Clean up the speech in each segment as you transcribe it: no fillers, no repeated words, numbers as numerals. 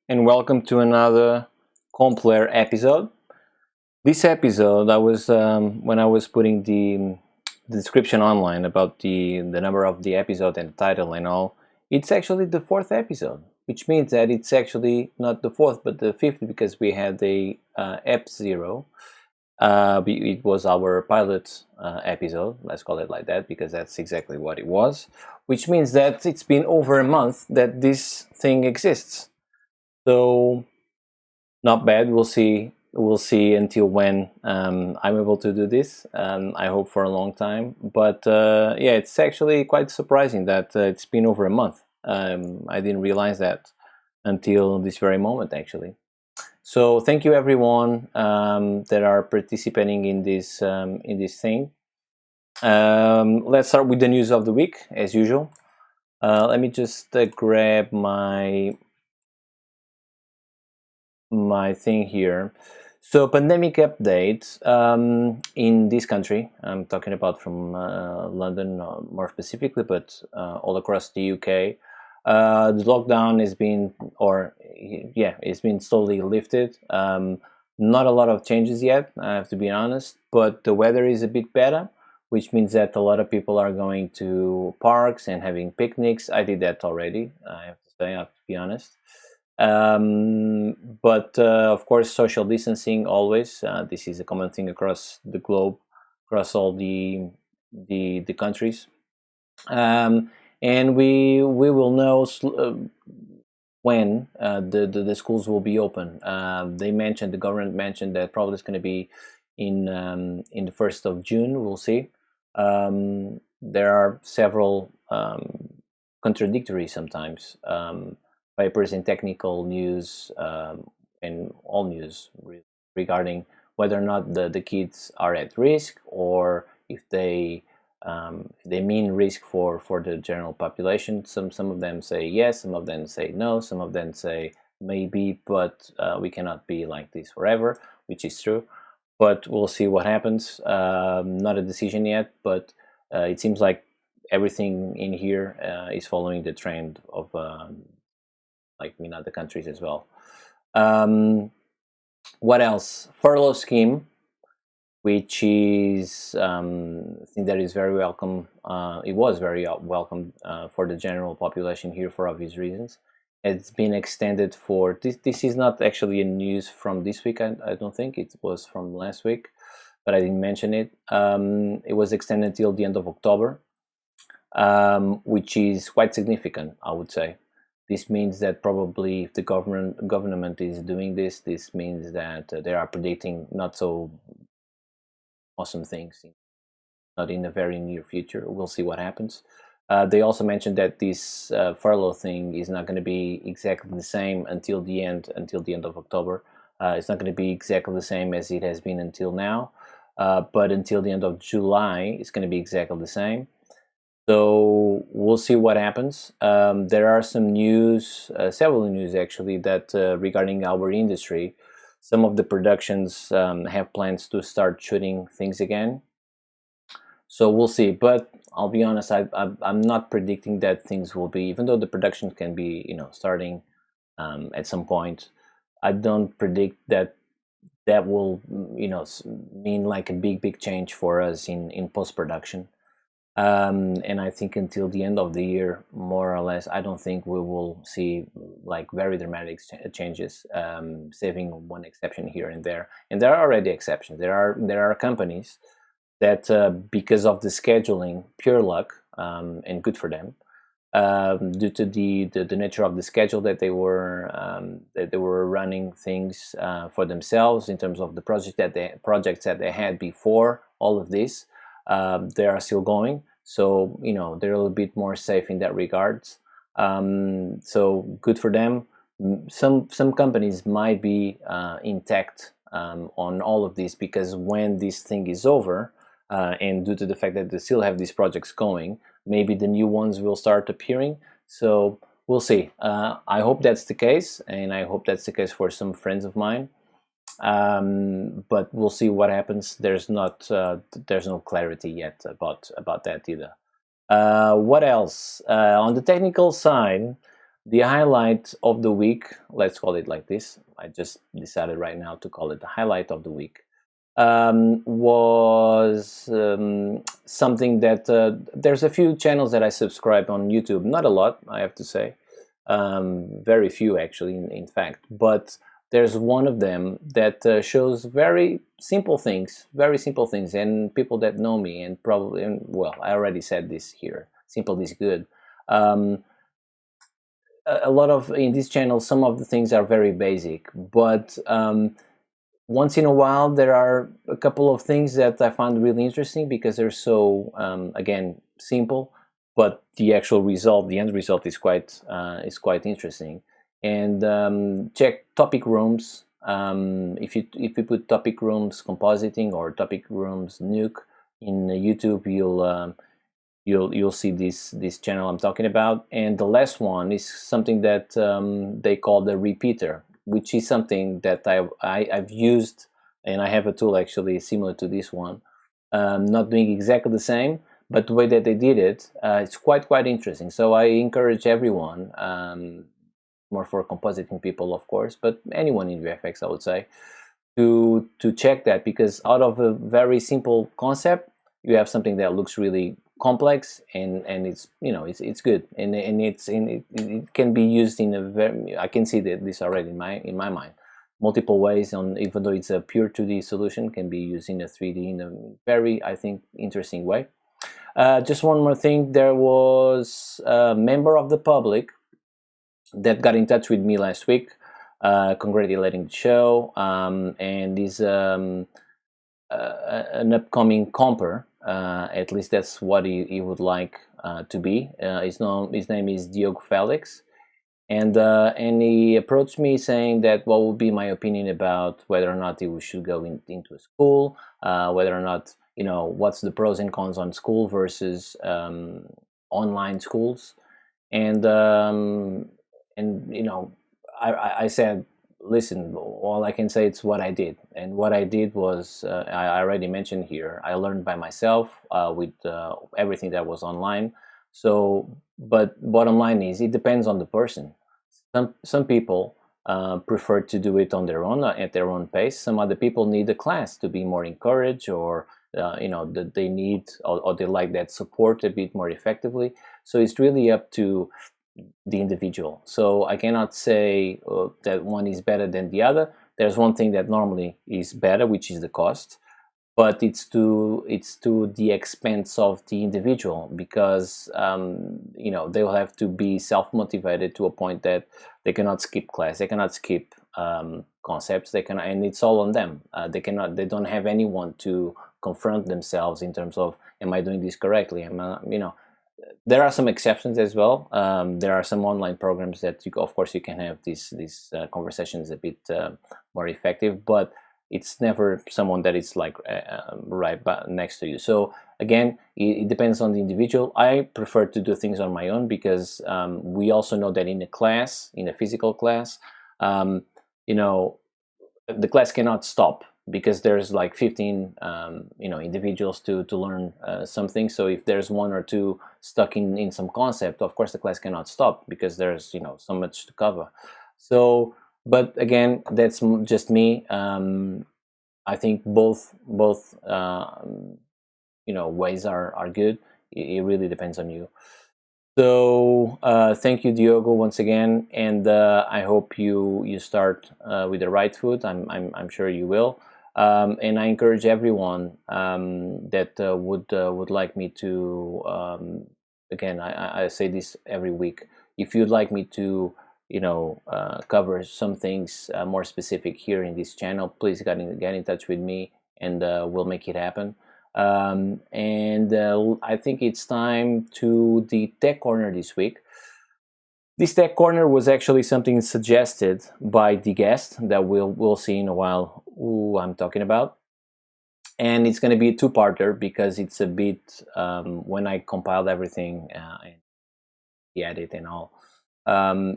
and welcome to another Complementary episode. This episode, I was when I was putting the description online about the number of the episode and the title and all. It's actually the fourth episode, which means that it's actually not the fourth but the fifth because we had the Ep 0. It was our pilot episode. Let's call it like that because that's exactly what it was. Which means that it's been over a month that this thing exists. So not bad. We'll see. We'll see until when I'm able to do this. I hope for a long time. But yeah, it's actually quite surprising that it's been over a month. I didn't realize that until this very moment, actually. So thank you everyone that are participating in this thing. Let's start with the news of the week, as usual. Let me just grab my thing here. So pandemic update in this country. I'm talking about from London more specifically, but all across the UK. The lockdown has been, it's been slowly lifted. Not a lot of changes yet, I have to be honest, but the weather is a bit better, which means that a lot of people are going to parks and having picnics. I did that already, I have to say, I have to be honest. But of course, social distancing always. This is a common thing across the globe, across all the countries. And we will know when the schools will be open. The government mentioned that probably it's going to be in the 1st of June. We'll see. There are several contradictory sometimes papers in technical news and all news regarding whether or not the kids are at risk, or if they mean risk for the general population. Some of them say yes, some of them say no, some of them say maybe, but we cannot be like this forever, which is true. But we'll see what happens. Not a decision yet, but it seems like everything in here is following the trend of like in other countries as well. What else? Furlough Scheme, which is I think that is very welcome. It was very welcome for the general population here for obvious reasons. It's been extended for this. This is not actually a news from this week. I don't think it was from last week, but I didn't mention it. It was extended till the end of October, which is quite significant, I would say. This means that probably if the government is doing this, this means that they are predicting not so awesome things, not in the very near future. We'll see what happens. They also mentioned that this furlough thing is not going to be exactly the same until the end of October. It's not going to be exactly the same as it has been until now, but until the end of July, it's going to be exactly the same. So we'll see what happens. There are some news, several news actually, that regarding our industry. Some of the productions have plans to start shooting things again. So we'll see. But I'll be honest, I'm not predicting that things will be, even though the production can be, starting at some point. I don't predict that will, mean like a big change for us in post production. And I think until the end of the year, more or less, I don't think we will see like very dramatic changes, saving one exception here and there. And there are already exceptions. There are companies that, because of the scheduling, pure luck, and good for them, due to the nature of the schedule that they were running things for themselves in terms of the projects that they had before all of this. They are still going, so they're a little bit more safe in that regards. So good for them. Some companies might be intact on all of this, because when this thing is over, and due to the fact that they still have these projects going, maybe the new ones will start appearing. So we'll see. I hope that's the case, and I hope that's the case for some friends of mine. But we'll see what happens. There's no clarity yet about that either. What else? On the technical side, The highlight of the week, let's call it like this. I just decided right now to call it the highlight of the week. Was something that there's a few channels that I subscribe on YouTube. Not a lot, I have to say. Very few, actually, in fact. But there's one of them that shows very simple things, and people that know me, and probably, well, I already said this here. Simple is good. A lot of in this channel, some of the things are very basic, but once in a while there are a couple of things that I find really interesting because they're so again simple, but the actual result, the end result, is quite interesting. And check topic rooms. If you put topic rooms compositing or topic rooms nuke in YouTube, you'll see this channel I'm talking about. And the last one is something that they call the repeater, which is something that I've used, and I have a tool actually similar to this one, not doing exactly the same, but the way that they did it, it's quite interesting. So I encourage everyone, more for compositing people, of course, but anyone in VFX, I would say, to check that, because out of a very simple concept, you have something that looks really complex, and it's it's good, and it can be used in a very, I can see that this already in my mind, multiple ways. Even though it's a pure 2D solution, can be used in a 3D in a very, I think, interesting way. Just one more thing, there was a member of the public that got in touch with me last week, congratulating the show, and is an upcoming comper. At least that's what he would like to be. His name is Diogo Felix, and he approached me saying that what would be my opinion about whether or not he should go into a school, whether or not, what's the pros and cons on school versus online schools, and I said, listen, all I can say is what I did. And what I did was, I already mentioned here, I learned by myself with everything that was online. So, but bottom line is, it depends on the person. Some people prefer to do it on their own, at their own pace. Some other people need a class to be more encouraged, or that they need, or they like that support a bit more effectively. So it's really up to the individual. So I cannot say that one is better than the other. There's one thing that normally is better, which is the cost, but it's to the expense of the individual, because they'll have to be self-motivated to a point that they cannot skip class, they cannot skip concepts, and it's all on them. They don't have anyone to confront themselves in terms of, am I doing this correctly? There are some exceptions as well. There are some online programs that of course you can have these conversations a bit more effective, but it's never someone that is like right next to you. So again, it depends on the individual. I prefer to do things on my own, because we also know that in a class, in a physical class, the class cannot stop, because there's like 15 individuals to learn something. So if there's one or two stuck in some concept, of course the class cannot stop, because there's so much to cover. So, but again, that's just me. I think both ways are good. It really depends on you. So thank you, Diogo, once again, and I hope you start with the right foot. I'm sure you will. And I encourage everyone that would like me to, again, I say this every week, if you'd like me to cover some things more specific here in this channel, please get in touch with me, and we'll make it happen. And I think it's time to the Tech Corner this week. This Tech Corner was actually something suggested by the guest that we'll see in a while who I'm talking about. And it's going to be a two-parter, because it's a bit, when I compiled everything and the edit and all,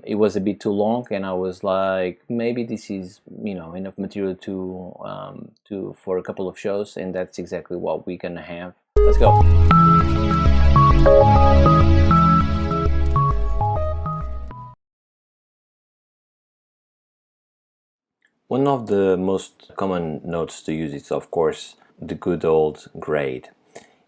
it was a bit too long, and I was like, maybe this is enough material for a couple of shows, and that's exactly what we're gonna have. Let's go. One of the most common nodes to use is, of course, the good old grade.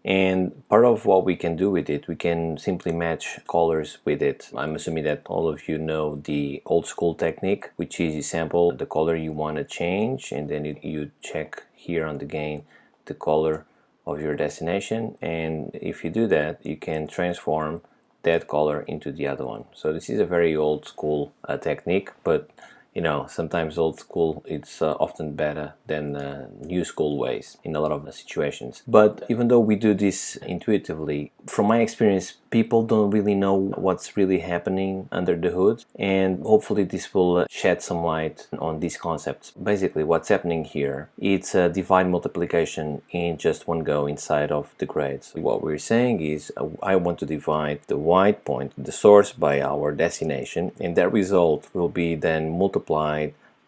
And part of what we can do with it, we can simply match colors with it. I'm assuming that all of you know the old school technique, which is you sample the color you want to change, and then you check here on the game the color of your destination. And if you do that, you can transform that color into the other one. So this is a very old school technique, but you know, sometimes old school it's often better than new school ways in a lot of situations. But even though we do this intuitively, from my experience, people don't really know what's really happening under the hood, and hopefully this will shed some light on these concepts. Basically, what's happening here, it's a divide multiplication in just one go inside of the grades. What we're saying is I want to divide the white point, the source, by our destination, and that result will be then multiplied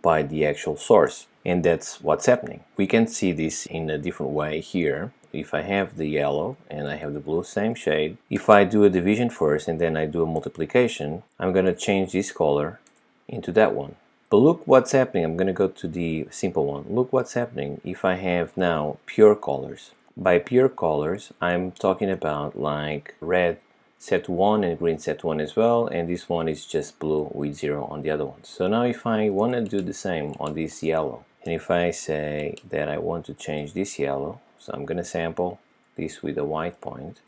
by the actual source. And that's what's happening. We can see this in a different way here. If I have the yellow and I have the blue, same shade, if I do a division first and then I do a multiplication, I'm going to change this color into that one. But look what's happening. I'm going to go to the simple one. Look what's happening if I have now pure colors. By pure colors, I'm talking about like red set 1 and green set 1 as well, and this one is just blue with 0 on the other one. So now if I want to do the same on this yellow, and if I say that I want to change this yellow, so I'm going to sample this with a white point,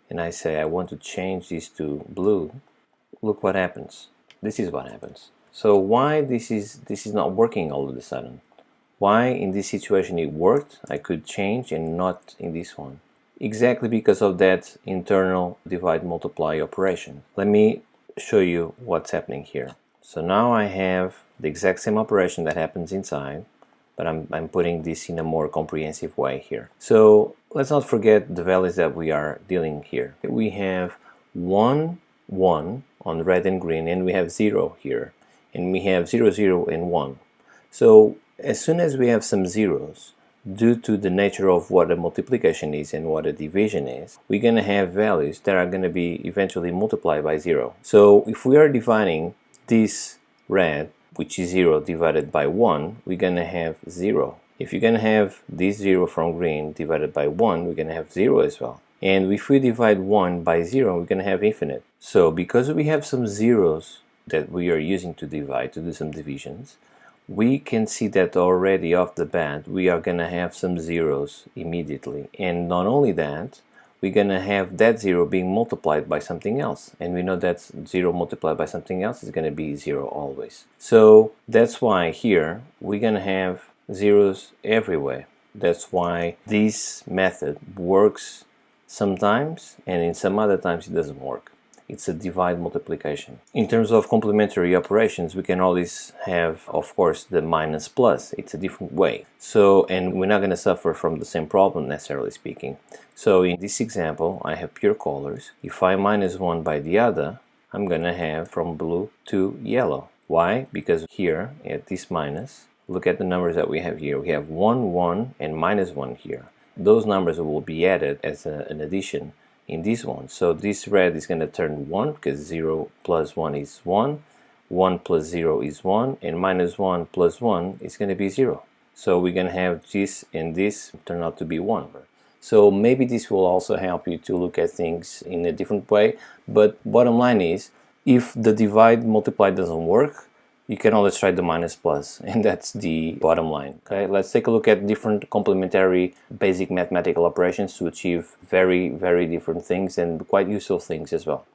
and I say I want to change this to blue, look what happens. This is what happens. So why this is not working all of a sudden? Why in this situation it worked, I could change, and not in this one? Exactly because of that internal divide multiply operation. Let me show you what's happening here. So now I have the exact same operation that happens inside, but I'm putting this in a more comprehensive way here. So let's not forget the values that we are dealing here. We have 1, 1 on red and green, and we have 0 here, and we have 0, 0 and 1. So as soon as we have some zeros, due to the nature of what a multiplication is and what a division is, we're going to have values that are going to be eventually multiplied by 0. So if we are dividing this red, which is 0, divided by 1, we're going to have 0. If you're going to have this 0 from green divided by 1, we're going to have 0 as well. And if we divide 1 by 0, we're going to have infinite. So because we have some zeros that we are using to divide, to do some divisions, we can see that already off the bat we are going to have some zeros immediately. And not only that, we're going to have that 0 being multiplied by something else. And we know that 0 multiplied by something else is going to be 0 always. So that's why here we're going to have zeros everywhere. That's why this method works sometimes, and in some other times it doesn't work. It's a divide multiplication. In terms of complementary operations, we can always have, of course, the minus plus. It's a different way. So, and we're not going to suffer from the same problem, necessarily speaking. So in this example, I have pure colors. If I minus one by the other, I'm going to have from blue to yellow. Why? Because here, at this minus, look at the numbers that we have here. We have 1, 1, and minus 1 here. Those numbers will be added as an addition in this one. So this red is going to turn 1 because 0 plus 1 is 1, 1 plus 0 is 1, and minus 1 plus 1 is going to be 0. So we're going to have this and this turn out to be 1. So maybe this will also help you to look at things in a different way, but bottom line is, if the divide multiply doesn't work, you can always try the minus plus, and that's the bottom line. Okay, let's take a look at different complementary basic mathematical operations to achieve very, very different things and quite useful things as well.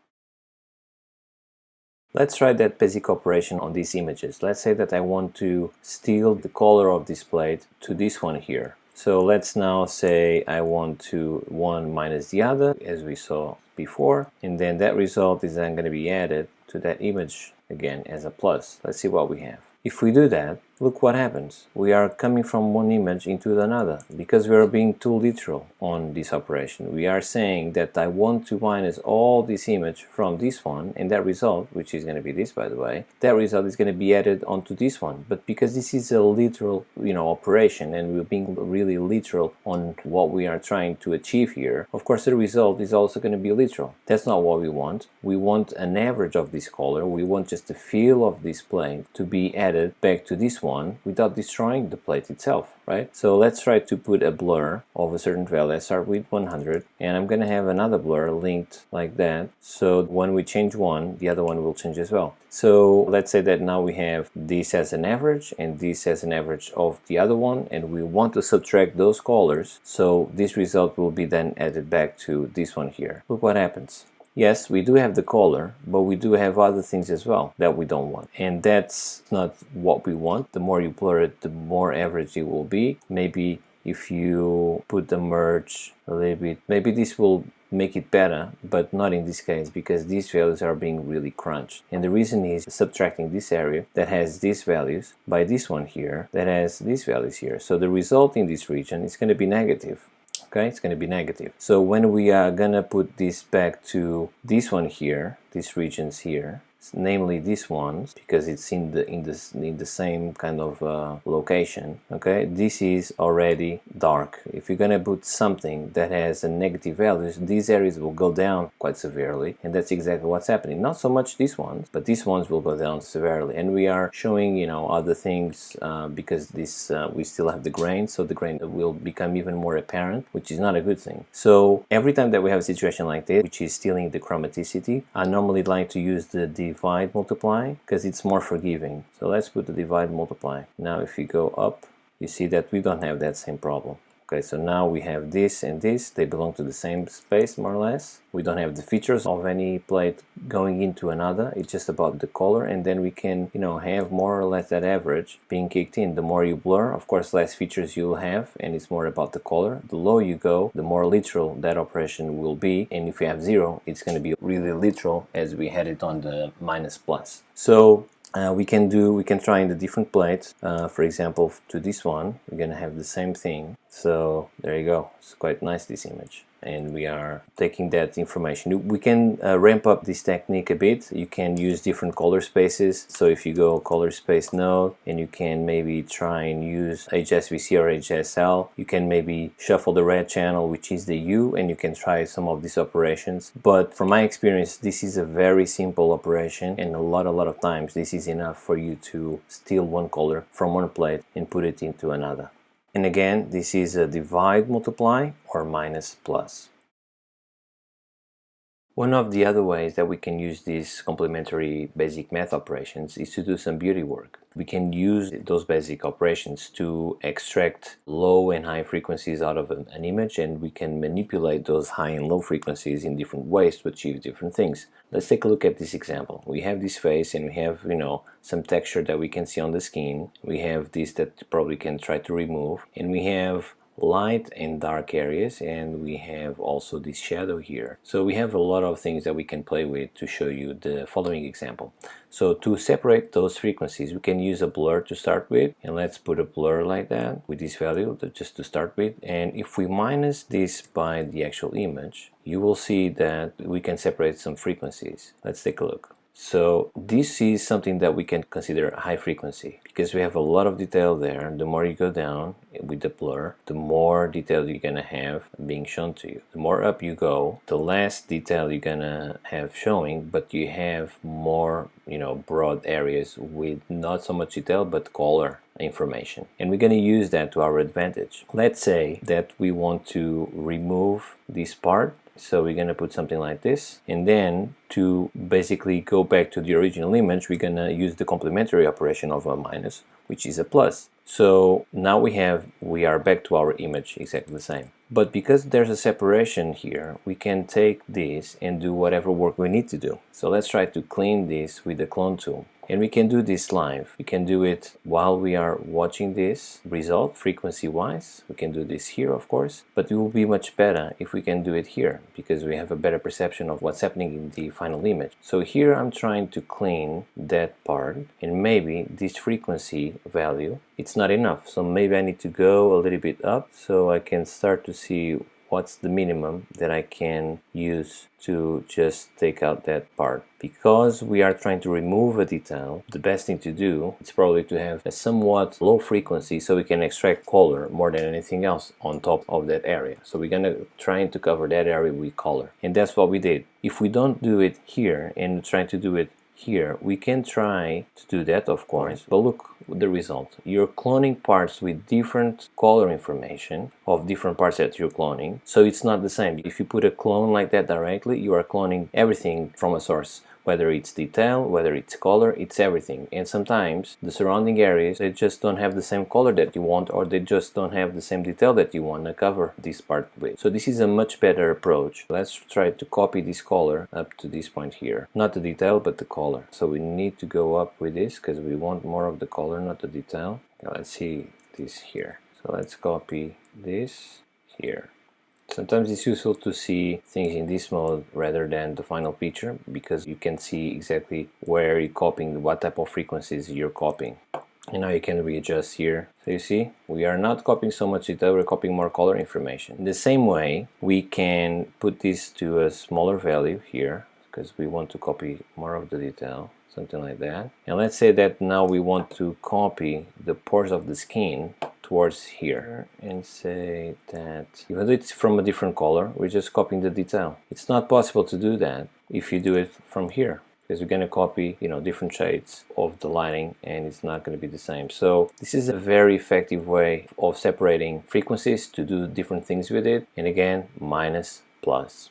Let's try that basic operation on these images. Let's say that I want to steal the color of this plate to this one here. So let's now say I want to one minus the other, as we saw before, and then that result is then going to be added to that image again as a plus. Let's see what we have. If we do that, look what happens. We are coming from one image into another because we are being too literal on this operation. We are saying that I want to minus all this image from this one, and that result, which is going to be this by the way, that result is going to be added onto this one. But because this is a literal, operation, and we're being really literal on what we are trying to achieve here, of course the result is also going to be literal. That's not what we want. We want an average of this color. We want just the feel of this plane to be added back to this one. one without destroying the plate itself, right? So let's try to put a blur of a certain value. Let's start with 100, and I'm gonna have another blur linked like that, so when we change one, the other one will change as well. So let's say that now we have this as an average and this as an average of the other one, and we want to subtract those colors, so this result will be then added back to this one here. Look what happens. Yes, we do have the color, but we do have other things as well that we don't want. And that's not what we want. The more you blur it, the more average it will be. Maybe if you put the merge a little bit, maybe this will make it better, but not in this case, because these values are being really crunched. And the reason is subtracting this area that has these values by this one here that has these values here. So the result in this region is going to be negative. Okay, it's going to be negative. So when we are going to put this back to this one here, these regions here, namely these ones, because it's in the same kind of location. Okay, this is already dark. If you're gonna put something that has a negative values, these areas will go down quite severely, and that's exactly what's happening. Not so much these ones, but these ones will go down severely. And we are showing, you know, other things because this we still have the grain, so the grain will become even more apparent, which is not a good thing. So every time that we have a situation like this, which is stealing the chromaticity, I normally like to use the divide multiply because it's more forgiving. So let's put the divide multiply. Now if you go up, you see that we don't have that same problem. Okay, so now we have this and this, they belong to the same space more or less. We don't have the features of any plate going into another, it's just about the color, and then we can, you know, have more or less that average being kicked in. The more you blur, of course, less features you'll have, and it's more about the color. The lower you go, the more literal that operation will be, and if you have 0, it's going to be really literal as we had it on the minus plus. So we can try in the different plates. For example, to this one, we're gonna have the same thing. So there you go. It's quite nice, this image. And we are taking that information. We can ramp up this technique a bit. You can use different color spaces. So if you go color space node, and you can maybe try and use HSVC or HSL, you can maybe shuffle the red channel, which is the U, and you can try some of these operations. But from my experience, this is a very simple operation, and a lot of times this is enough for you to steal one color from one plate and put it into another. And again, this is a divide multiply or minus plus. One of the other ways that we can use these complementary basic math operations is to do some beauty work. We can use those basic operations to extract low and high frequencies out of an image, and we can manipulate those high and low frequencies in different ways to achieve different things. Let's take a look at this example. We have this face, and we have, you know, some texture that we can see on the skin. We have this that probably can try to remove, and we have light and dark areas, and we have also this shadow here. So we have a lot of things that we can play with to show you the following example. So to separate those frequencies, we can use a blur to start with, and let's put a blur like that with this value just to start with. And if we minus this by the actual image, you will see that we can separate some frequencies. Let's take a look. So this is something that we can consider high frequency because we have a lot of detail there. The more you go down with the blur, the more detail you're gonna have being shown to you. The more up you go, the less detail you're gonna have showing, but you have more, you know, broad areas with not so much detail but color information, and we're going to use that to our advantage. Let's say that we want to remove this part, so we're going to put something like this, and then to basically go back to the original image, we're going to use the complementary operation of a minus, which is a plus. So now we are back to our image exactly the same. But because there's a separation here, we can take this and do whatever work we need to do. So let's try to clean this with the clone tool. And we can do this live. We can do it while we are watching this result frequency wise. We can do this here, of course, but it will be much better if we can do it here because we have a better perception of what's happening in the final image. So here I'm trying to clean that part, and maybe this frequency value, it's not enough. So maybe I need to go a little bit up so I can start to see what's the minimum that I can use to just take out that part. Because we are trying to remove a detail, the best thing to do is probably to have a somewhat low frequency so we can extract color more than anything else on top of that area. So we're gonna try to cover that area with color, and that's what we did. If we don't do it here and try to do it here, we can try to do that, of course, but look the result. You're cloning parts with different color information of different parts that you're cloning, so it's not the same. If you put a clone like that directly, you are cloning everything from a source, whether it's detail, whether it's color, it's everything. And sometimes the surrounding areas, they just don't have the same color that you want, or they just don't have the same detail that you want to cover this part with. So this is a much better approach. Let's try to copy this color up to this point here. Not the detail, but the color. So we need to go up with this because we want more of the color, not the detail. Now let's see this here. So let's copy this here. Sometimes it's useful to see things in this mode rather than the final picture, because you can see exactly where you're copying, what type of frequencies you're copying. And now you can readjust here. So you see, we are not copying so much detail, we're copying more color information. In the same way, we can put this to a smaller value here, because we want to copy more of the detail, something like that. And let's say that now we want to copy the pores of the skin towards here, and say that even though it's from a different color, we're just copying the detail. It's not possible to do that if you do it from here, because you're going to copy, you know, different shades of the lighting, and it's not going to be the same. So this is a very effective way of separating frequencies to do different things with it. And again, minus, plus.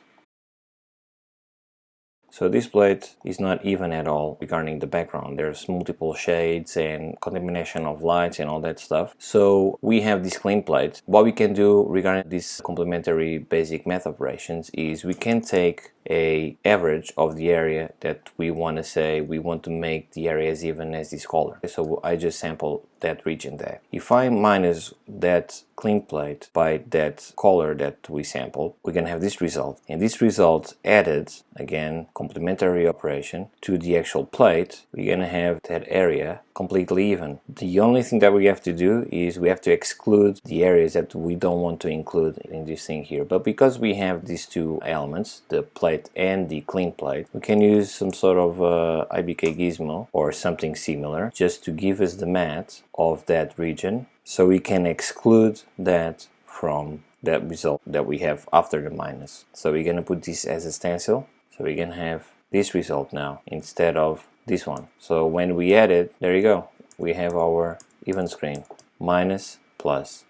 So this plate is not even at all regarding the background. There's multiple shades and combination of lights and all that stuff. So we have this clean plate. What we can do regarding this complementary basic math operations is we can take a average of the area that we want to say we want to make the area as even as this color. So I just sample that region there. If I minus that clean plate by that color that we sampled, we're gonna have this result. And this result added, again, complementary operation to the actual plate, we're gonna have that area completely even. The only thing that we have to do is we have to exclude the areas that we don't want to include in this thing here. But because we have these two elements, the plate and the clean plate, we can use some sort of IBK gizmo or something similar just to give us the math of that region, so we can exclude that from that result that we have after the minus. So we're gonna put this as a stencil, so we can have this result now instead of this one. So when we add it, there you go, we have our even screen, minus, plus.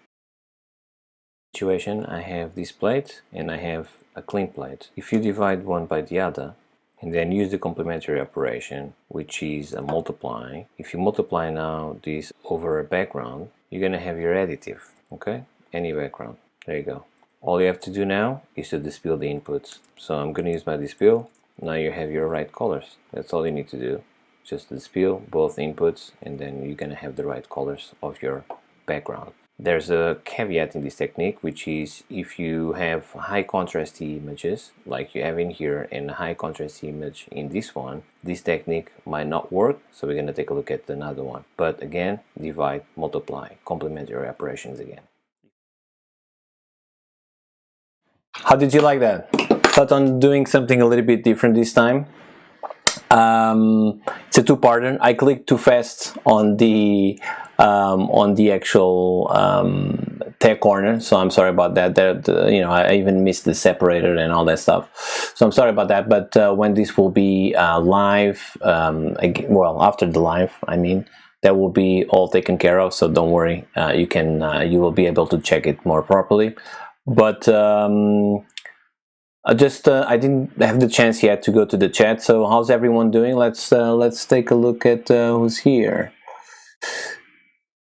Situation, I have this plate and I have a clean plate. If you divide one by the other and then use the complementary operation, which is a multiply, if you multiply now this over a background, you're gonna have your additive, okay? Any background, there you go. All you have to do now is to dispel the inputs. So I'm gonna use my dispel. Now you have your right colors. That's all you need to do. Just dispel both inputs, and then you're gonna have the right colors of your background. There's a caveat in this technique, which is if you have high contrast images like you have in here and a high contrast image in this one, this technique might not work. So we're going to take a look at another one. But again, divide, multiply, complementary operations again. How did you like that? Thought on doing something a little bit different this time. It's a two-parter. I clicked too fast on the actual tag corner, so I'm sorry about that. You know, I even missed the separator and all that stuff, so I'm sorry about that. But when this will be live, well, after the live, I mean, that will be all taken care of. So don't worry, you will be able to check it more properly. But I didn't have the chance yet to go to the chat. So how's everyone doing? Let's take a look at who's here.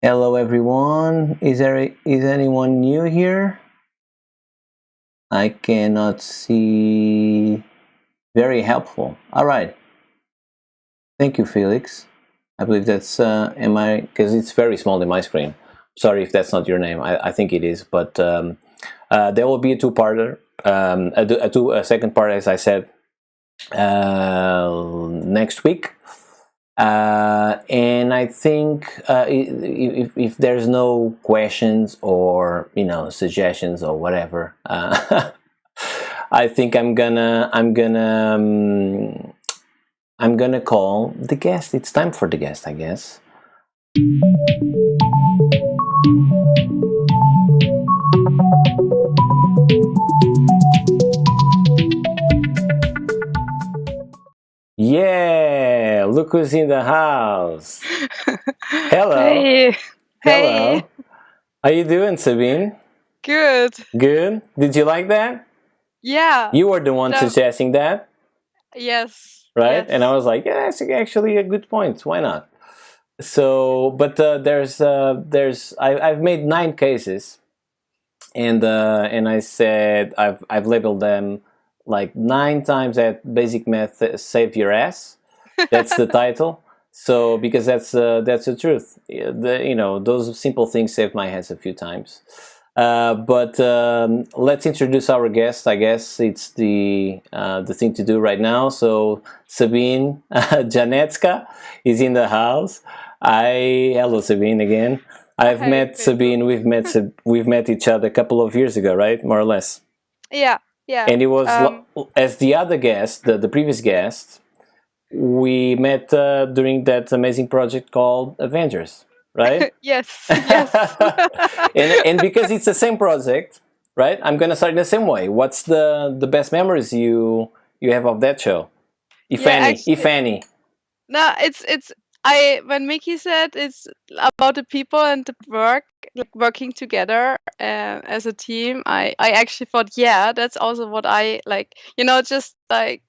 Hello everyone. Is anyone new here? I cannot see. Very helpful. All right. Thank you, Felix. I believe that's because it's very small in my screen. Sorry if that's not your name. I think it is, but there will be a two-parter. A second part, as I said, next week, and I think if there's no questions or suggestions or whatever, I think I'm gonna call the guest. It's time for the guest, I guess. Yeah, look who's in the house. Hello. Hey, hey, Hello. How you doing, Sabine? good. Good. Did you like that? Yeah. You were the one No, suggesting that, yes, right? And I yes. was like, yeah, that's actually a good point. Why not? So, but I've made 9 cases, and I said I've labeled them like 9 times that basic math saved your ass. That's the title. So because that's the truth. Those simple things saved my ass a few times. But let's introduce our guest. I guess it's the thing to do right now. So Sabine Janetzka is in the house. Hello Sabine again. I've Hey, met Pedro. Sabine. We've met each other a couple of years ago, right? More or less. Yeah, yeah. And it was Um, as the other guest, the previous guest. We met during that amazing project called Avengers, right? yes, yes. And because it's the same project, right? I'm gonna start in the same way. What's the best memories you have of that show, if Yeah, any? If actually, any. no, it's I when Mickey said it's about the people and the work, like working together as a team, I actually thought, yeah, that's also what I like, just like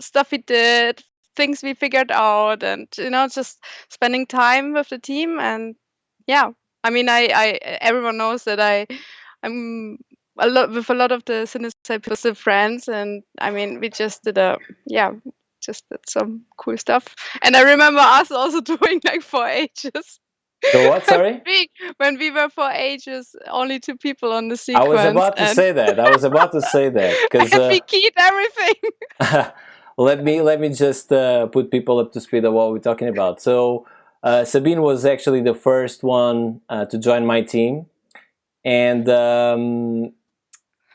stuff we did, things we figured out, and just spending time with the team. And yeah, I mean, I everyone knows that I'm a lot with a lot of the Synesthesia people friends, and I mean, we just did yeah, just did some cool stuff. And I remember us also doing like for ages. The what? when Sorry. we when we were for ages only 2 people on the I was sequence, about to and say that. I was about to say that because and we keyed everything. let me just put people up to speed on what we're talking about. So Sabine was actually the first one to join my team, and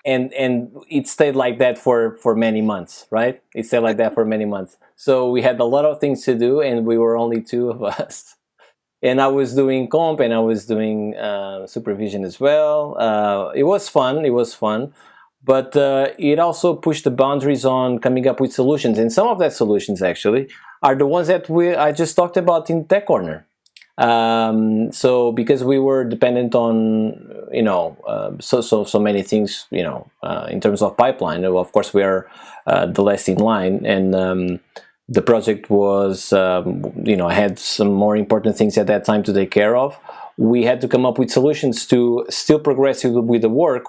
it stayed like that for many months, right? It stayed like that for many months. So we had a lot of things to do, and we were only two of us. And I was doing comp, and I was doing supervision as well. It was fun. It was fun, but it also pushed the boundaries on coming up with solutions. And some of that solutions actually are the ones that I just talked about in Tech Corner. So because we were dependent on so many things, in terms of pipeline. Of course, we are the last in line, and the project was had some more important things at that time to take care of. We had to come up with solutions to still progress with the work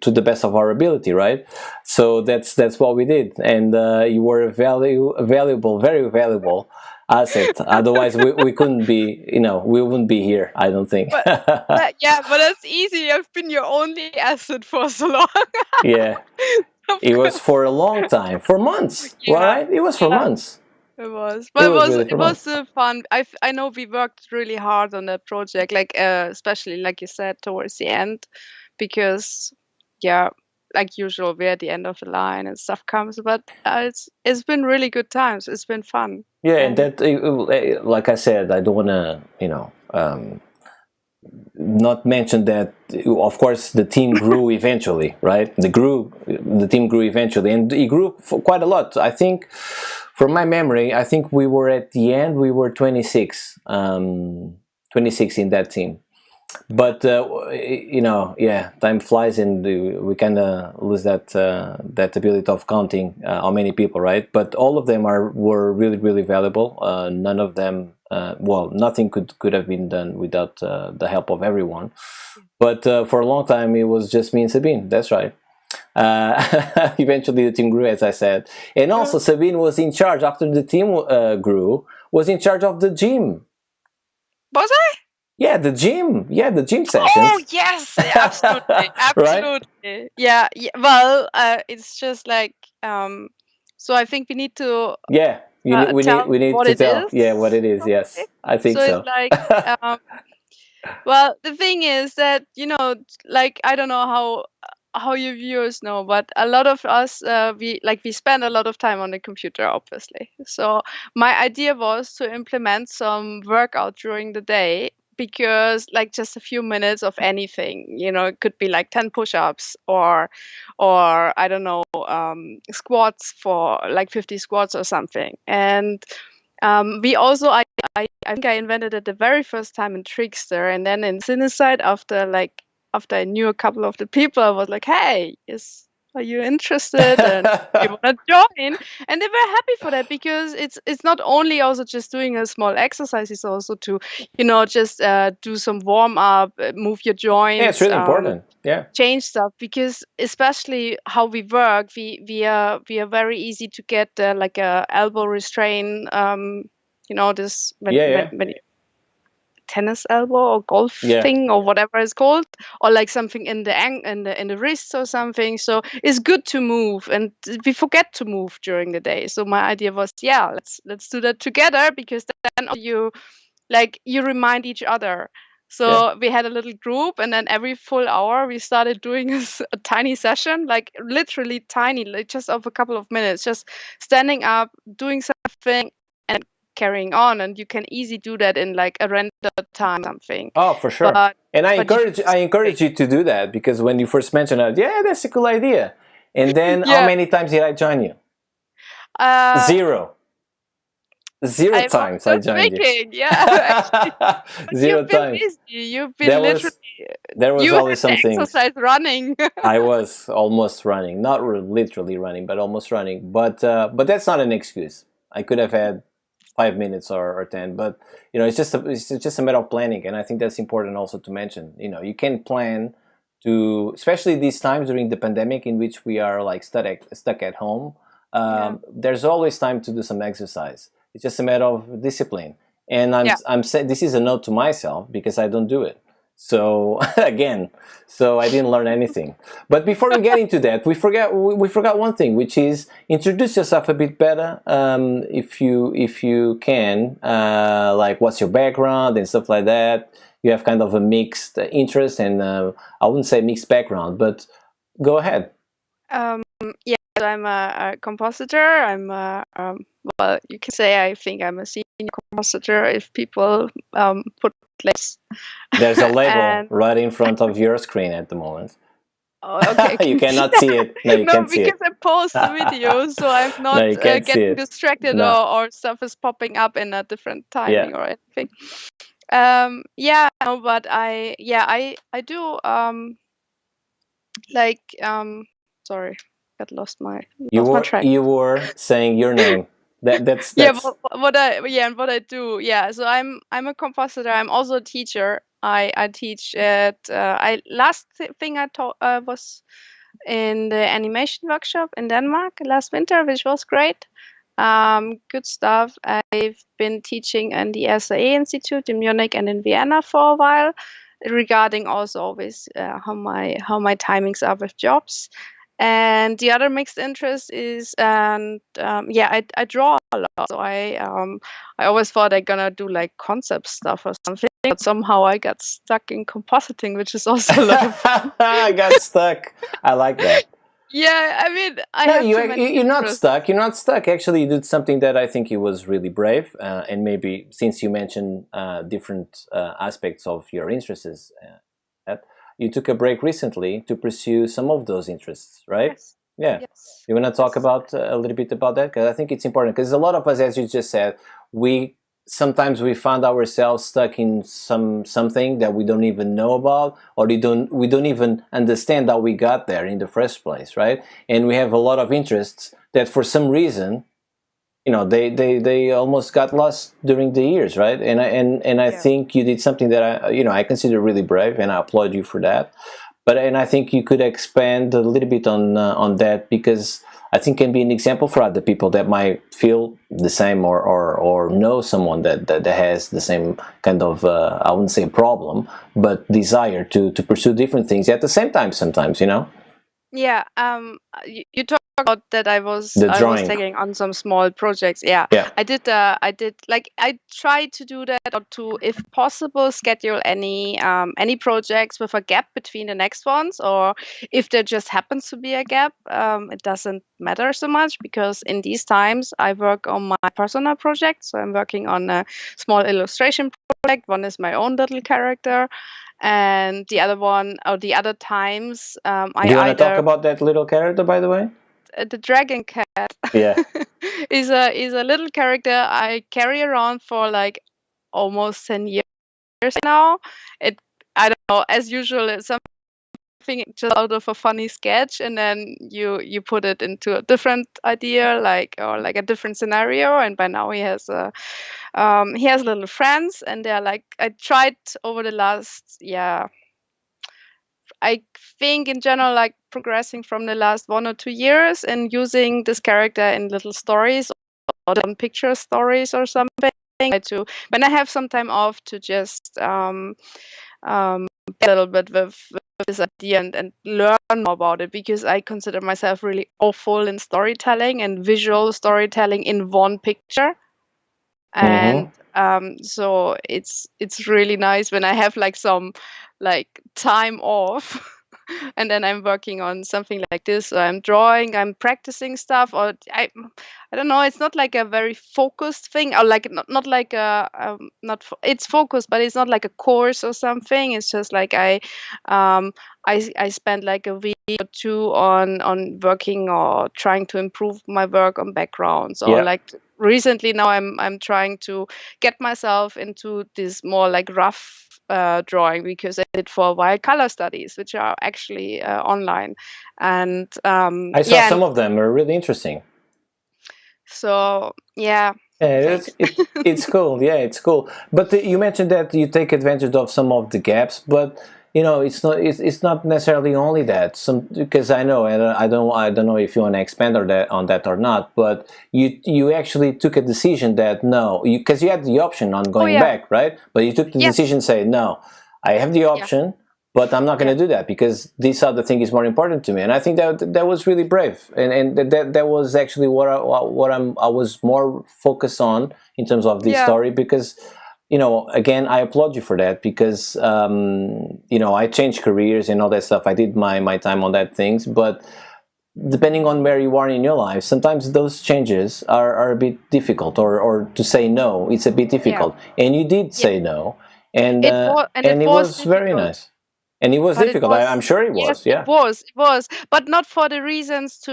to the best of our ability, right? So that's what we did, and you were a valuable, very valuable asset. Otherwise, we couldn't be, we wouldn't be here, I don't think. But yeah, but that's easy. I've been your only asset for so long. Yeah, Of it was course. for a long time, for months, Yeah, right? It was for yeah, months. it was. It But was really for it was months. fun. I know we worked really hard on that project, like especially like you said towards the end, because yeah, like usual, we're at the end of the line and stuff comes. But it's been really good times. It's been fun. Yeah, and And that, like I said, I don't want to, not mention that. Of course, the team grew eventually, right? The team grew eventually, and it grew for quite a lot. I think, from my memory, I think we were at the end. We were 26, 26 in that team. But yeah, time flies, and we kind of lose that ability of counting how many people, right? But all of them were really, really valuable. None of them, well, nothing could have been done without the help of everyone. But for a long time, it was just me and Sabine. That's right. Eventually, the team grew, as I said, and also Sabine was in charge after the team grew. Was in charge of the gym. was I? Yeah, the gym. Yeah, the gym Oh sessions. yes, absolutely, Right? absolutely. Yeah, yeah. Well, it's just like so I think we need to Yeah, tell we need what to it tell. is. Yeah, what it is. Probably. Yes, I think So it's so. like well, the thing is that like I don't know how your viewers know, but a lot of us we spend a lot of time on the computer, obviously. So my idea was to implement some workout during the day, because like just a few minutes of anything, it could be like 10 push-ups, or I don't know, squats for like 50 squats or something. And We also, I think I invented it the very first time in Trickster, and then in Cinecide, after I knew a couple of the people, I was like, "Hey, are you interested? And you want to join?" And they were happy for that, because it's not only also just doing a small exercise; it's also to, just do some warm up, move your Yeah, it's joints, really important. Yeah. change stuff, because especially how we work, we are very easy to get like a elbow restraint, this Yeah, yeah. when tennis elbow or golf Yeah. thing or whatever it's called, or like something in the wrists or something. So it's good to move, and we forget to move during the day. So my idea was, yeah, let's do that together, because then you remind each other. Yeah. So we had a little group, and then every full hour we started doing a tiny session, like literally tiny, like just of a couple of minutes, just standing up, doing something, and carrying on. And you can easily do that in like a random time, something. Oh, for sure. But And I but you encourage I encourage you to do that, because when you first mentioned it, yeah, that's a cool idea. And then how yeah, many times did I join you? uh, Zero. Zero I was times I just joined you. thinking, yeah, actually, but Zero you've been times. busy. You've been There literally, was there was you had always the some things. exercise running. I was almost running, not literally running, but almost running. But that's not an excuse. I could have had 5 minutes or 10, but it's just a matter of planning, and I think that's important also to mention. You can plan to, especially these times during the pandemic in which we are like stuck at home. Yeah. There's always time to do some exercise. It's just a matter of discipline. And Yeah. I'm saying this is a note to myself because I don't do it. So again, so I didn't learn anything. But before we get into that, we forgot one thing, which is introduce yourself a bit better, if you can, like what's your background and stuff like that. You have kind of a mixed interest, and I wouldn't say mixed background, but go ahead. Um, yeah, so I'm a compositor. Well, you can say I think I'm a senior compositor if people put less. There's a label And right in front of your screen at the moment. oh, okay, I You can see cannot see that. it. No, you No, can't see because it. I post the video, so I'm No, not you can't see getting it. distracted, No. or stuff is popping up in a different Yeah. timing or anything. Yeah, no, but I do like sorry, got You lost my were track. you were saying your name. Yeah, That's what I do. Yeah, so I'm a compositor. I'm also a teacher. I teach at I last thing I taught was in the animation workshop in Denmark last winter, which was great. Good stuff. I've been teaching in the SAE Institute in Munich and in Vienna for a while, regarding also always how my timings are with jobs. And the other mixed interest is, and yeah, I draw a lot. So I always thought I gonna do like concept stuff or something, but somehow I got stuck in compositing, which is also a lot of fun. I got stuck. I like that. Yeah, I mean, I No, have too many you're not interests. stuck. You're not stuck. Actually, you did something that I think it was really brave. And maybe since you mentioned different aspects of your interests, that you took a break recently to pursue some of those interests, right? Yes, Yeah. yes, You want to talk yes. about a little bit about that? Because I think it's important. Because a lot of us, as you just said, we sometimes we find ourselves stuck in something that we don't even know about, or we don't even understand how we got there in the first place, right? And we have a lot of interests that for some reason, they almost got lost during the years, right? And I Yeah. think you did something that I consider really brave, and I applaud you for that. And I think you could expand a little bit on that, because I think can be an example for other people that might feel the same, or know someone that has the same kind of I wouldn't say problem, but desire to pursue different things at the same time sometimes, Yeah, you talked about that the I was drawing. taking on some small projects. Yeah, Yeah. I did like I try to do that, or to, if possible, schedule any projects with a gap between the next ones, or if there just happens to be a gap, it doesn't matter so much, because in these times I work on my personal project. So I'm working on a small illustration project. One is my own little character, and the other one, or the other times, Do I you want to talk either about that little character, by the way? the dragon cat. Yeah. is a little character I carry around for like almost 10 years now. It I don't know, as usual, it's something just out of a funny sketch, and then you put it into a different idea, like, or like a different scenario. And by now he has little friends, and they're like, I tried over the last, yeah, I think in general, like progressing from the last 1 or 2 years and using this character in little stories or some picture stories or something. To when I have some time off to just a little bit with this idea and learn more about it, because I consider myself really awful in storytelling and visual storytelling in one picture. And so it's really nice when I have like some like time off and then I'm working on something like this, or I'm drawing, I'm practicing stuff, or I don't know, it's not like a very focused thing, or like not like a it's focused, but it's not like a course or something. It's just like I spend like a week or two on working or trying to improve my work on backgrounds, or Yeah. like recently now I'm trying to get myself into this more like rough drawing, because I did for a while color studies, which are actually online. And I saw yeah, and some of them are really interesting. so yeah, Yeah, thanks. it's cool. Yeah, it's cool. But you mentioned that you take advantage of some of the gaps, but you know, it's not necessarily only that. Some, because I know, and I don't know if you want to expand on that or not. But you actually took a decision that no, because you had the option on Oh going yeah, back, right? But you took the yes, decision, say no, I have the yeah, option, but I'm not going yeah, to do that because this other thing is more important to me. And I think that was really brave, and that was actually I was more focused on in terms of this yeah, story, because you know, again, I applaud you for that, because you know, I changed careers and all that stuff. I did my time on that things, but depending on where you are in your life, sometimes those changes are a bit difficult, or to say no, it's a bit yeah, difficult. And you did yeah. say no, It and it was was very difficult. nice. And it was But it difficult. I'm was, sure it yes, was. Yeah. it was, but not for the reasons to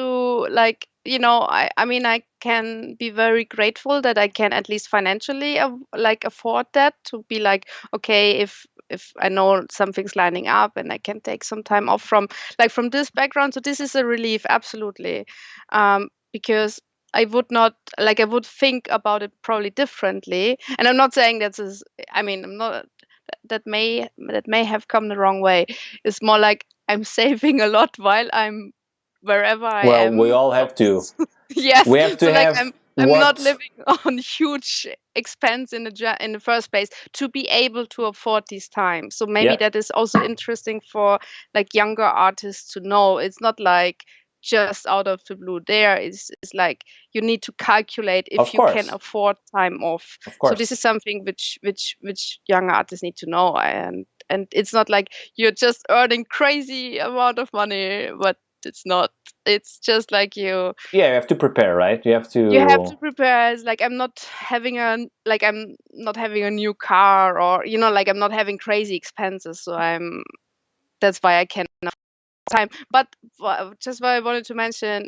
like, I mean, I can be very grateful that I can at least financially like afford that, to be like, okay, if I know something's lining up and I can take some time off from like from this background. So this is a relief, absolutely. Because I would not like, I would think about it probably differently. And I'm not saying this is, I mean, I'm not, that may have come the wrong way. It's more like I'm saving a lot while I'm wherever I Well, we am. all So have to. yes, We have so to like have I'm not what. living on huge expense in the first place to be able to afford these times. So maybe Yeah. that is also interesting for like younger artists to know. It's not like just out of the blue. There is like you need to calculate if Of you can course. afford time off. Of So this course. is something which young artists need to know. And it's not like you're just earning crazy amount of money, but it's not. It's just like Yeah, you have to prepare, right? You have you have to. to prepare. It's like I'm not having a new car, or like I'm not having crazy expenses. So that's why I can time. But just what I wanted to mention,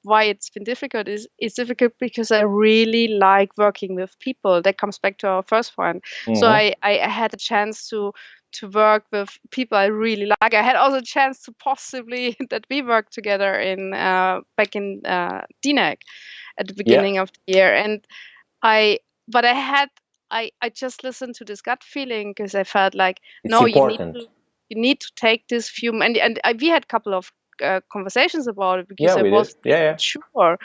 why it's been difficult is it's difficult because I really like working with people. That comes back to our first point. So Hmm. I had a chance to work with people I really like. I had also a chance to possibly that we worked together in back in DNAC at the Yeah, beginning of the year. And I but I had I just listened to this gut feeling, because I felt like, it's no, important. you need to take this few, and we had a couple of conversations about it, Yeah, because I we did. wasn't Yeah, yeah. sure.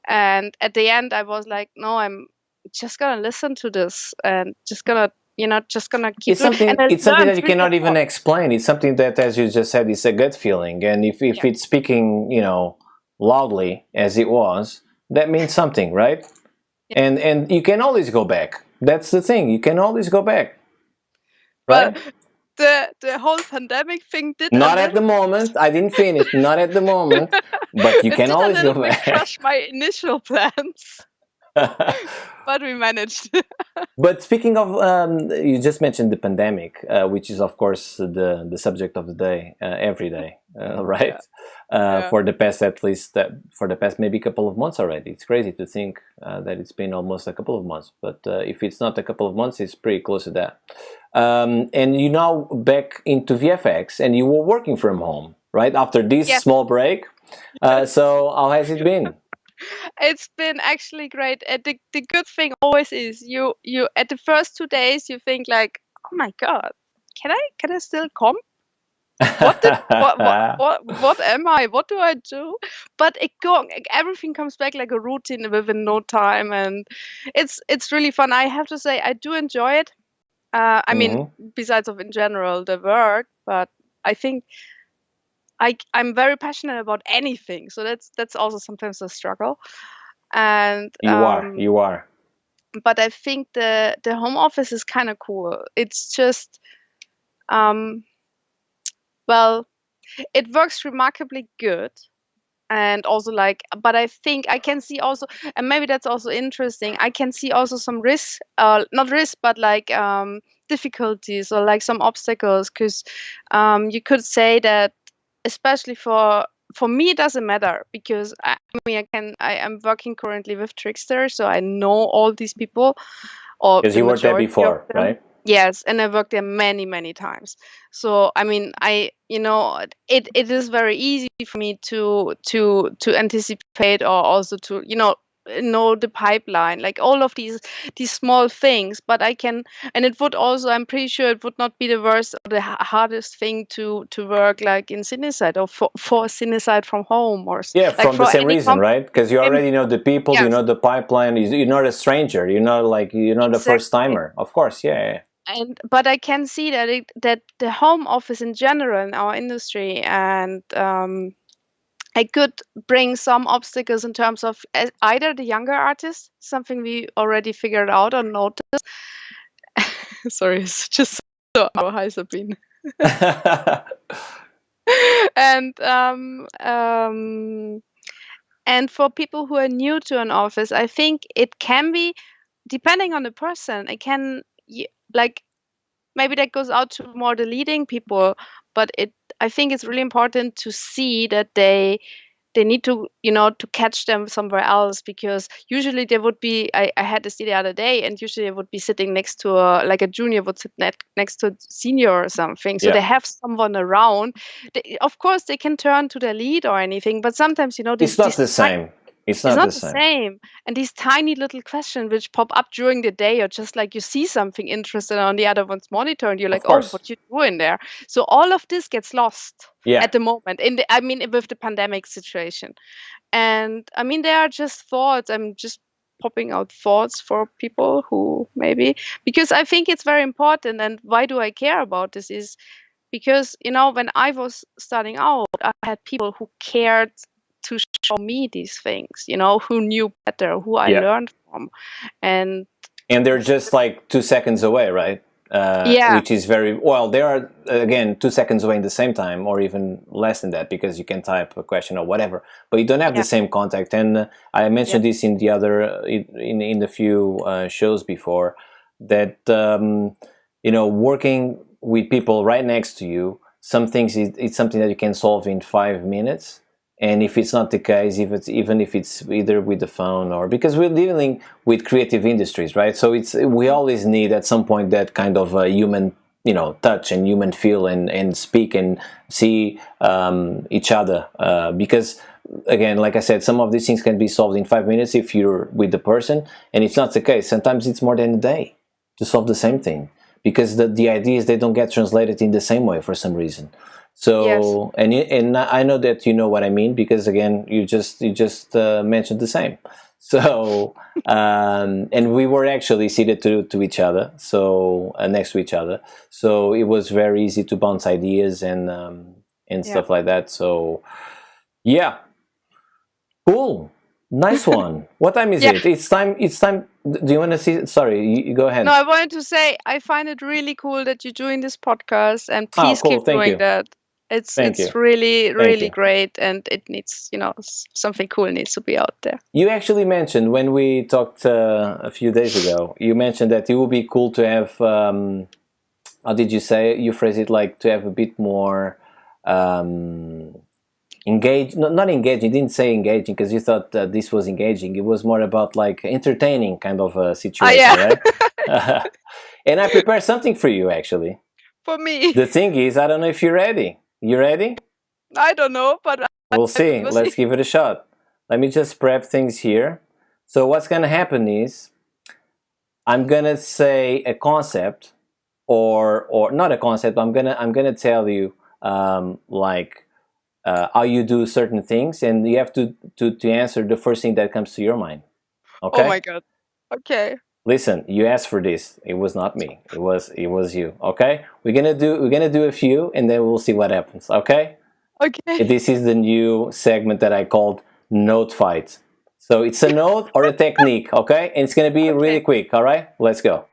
And at the end I was like, no, I'm just gonna listen to this and just gonna keep doing, and I It's something learned that you really cannot a lot. even explain. It's something that, as you just said, it's a gut feeling. And if Yeah, it's speaking, you know, loudly as it was, that means something, right? yeah. And you can always go back. That's the thing. You can always go back, But right? the whole pandemic thing did a Not at little the moment. I didn't finish. Not at the moment. But you it can did a always go little bit back. crush my initial plans. but we managed. But speaking of, you just mentioned the pandemic, which is of course the subject of the day, every day, right? Yeah, yeah. For the past, at least for the past maybe couple of months already. It's crazy to think that it's been almost a couple of months, but if it's not a couple of months, it's pretty close to that. And you now back into VFX, and you were working from home, right? After this Yes, small break. So how has it been? it's been actually great. And the good thing always is you at the first 2 days you think like, oh my god, can I still come? What am I? What do I do? But everything comes back like a routine within no time, and it's really fun. I have to say I do enjoy it. I mean, Hmm. besides of in general the work, but I think I'm very passionate about anything, so that's also sometimes a struggle. And You are, you are. but I think the home office is kind of cool. It's just um, well, it works remarkably good. And also like, but I think I can see also, and maybe that's also interesting, I can see also some risks, not risks, but like difficulties or like some obstacles, because you could say that especially for me it doesn't matter, because I mean I am working currently with Trickster, so I know all these people, or Because the you were there majority of before, them. right? Yes, and I worked there many times. So I mean, it is very easy for me to anticipate, or also to know the pipeline, like all of these small things. But I can, and it would also, I'm pretty sure it would not be the worst or the hardest thing to work like in Cinecite, or for Cinecite from home, or Yeah, like from the for same any reason, right? Because you company. already know the people, you Yes, know the pipeline. You're not a stranger. You're not like you're not a first exactly. timer. Of course, yeah, yeah. And but I can see that that the home office in general in our industry, and I could bring some obstacles in terms of either the younger artists, something we already figured out or noticed. Sorry, it's just so hi Sabine. and and for people who are new to an office, I think it can be, depending on the person, it can like, maybe that goes out to more the leading people, but I think it's really important to see that they need to, to catch them somewhere else, because usually they would be, I had this the other day, and usually they would be sitting next to like a junior would sit next to a senior or something, so they Yeah, have someone around. Of course they can turn to their lead or anything, but sometimes it's not the same. It's it's not not the the same. same. And these tiny little questions which pop up during the day, or just like you see something interesting on the other one's monitor and you're Of like, oh, course, what you doing there? So all of this gets lost yeah. at the moment, I mean, with the pandemic situation. And I mean, there are just thoughts. I'm just popping out thoughts for people who maybe, because I think it's very important. And why do I care about this is because, when I was starting out, I had people who cared to show me these things, who knew better, who I Yeah, learned from. And and they're it's, just like 2 seconds away, right? yeah, Which is very well. They are again 2 seconds away in the same time, or even less than that, because you can type a question or whatever, but you don't have the yeah, same contact. And I yeah, mentioned this in the other in the few shows before that working with people right next to you, some things it's something that you can solve in 5 minutes. And if it's not the case, if it's even if it's either with the phone, or because we're dealing with creative industries, right? So we mm, always need at some point that kind of human, touch and human feel, and speak and see each other, because again, like I said, some of these things can be solved in 5 minutes if you're with the person, and it's not the case. Sometimes it's more than a day to solve the same thing, because the ideas, they don't get translated in the same way for some reason. yes, So, and I know that you know what I mean, because again, you just mentioned the same. So, and we were actually seated to each other, so next to each other. So it was very easy to bounce ideas and yeah, stuff like that. So yeah, cool, nice one. What time is yeah. it? It's time. It's time. Do you want to see? Sorry, you go No, ahead. I wanted to say I find it really cool that you're doing this podcast, and Oh, please cool. keep Thank doing you. that. Thank you. It's really Thank really you. great, and it needs, you know, something cool needs to be out there. You actually mentioned when we talked a few days ago, you mentioned that it would be cool to have, how did you say it? You phrase it like to have a bit more engaged, not engaging, you didn't say engaging because you thought that this was engaging. It was more about like entertaining kind of a situation, Yeah. right? And I prepared something for you actually. For me. The thing is, I don't know if you're ready. You ready? I don't know, but We'll see. we'll Let's see. give it a shot. Let me just prep things here. So what's gonna happen is I'm gonna say a concept, or not a concept. I'm gonna tell you like how you do certain things, and you have to answer the first thing that comes to your mind. Oh Okay? my god. Okay. Listen, you asked for this. It was not me. It was you. Okay? We're gonna do a few, and then we'll see what happens. Okay? Okay. This is the new segment that I called Note Fight. So it's a note or a technique, okay? And it's gonna be really Okay. quick, all right? Let's go.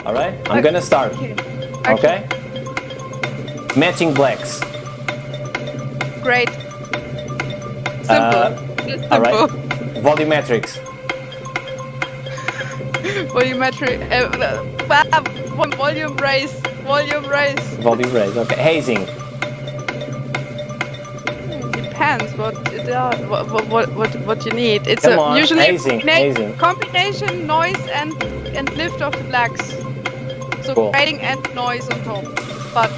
All right, I'm gonna start. Okay. Okay? Matching blacks. Great. Simple. Just All right. simple. Volumetrics. Volumetric. Volume raise. Volume raise. Volume raise. Okay. Hazing. Depends what you need. It's Come on. usually Hazing. Hazing. combination noise and lift of the blacks. So Cool. grading and noise on top, but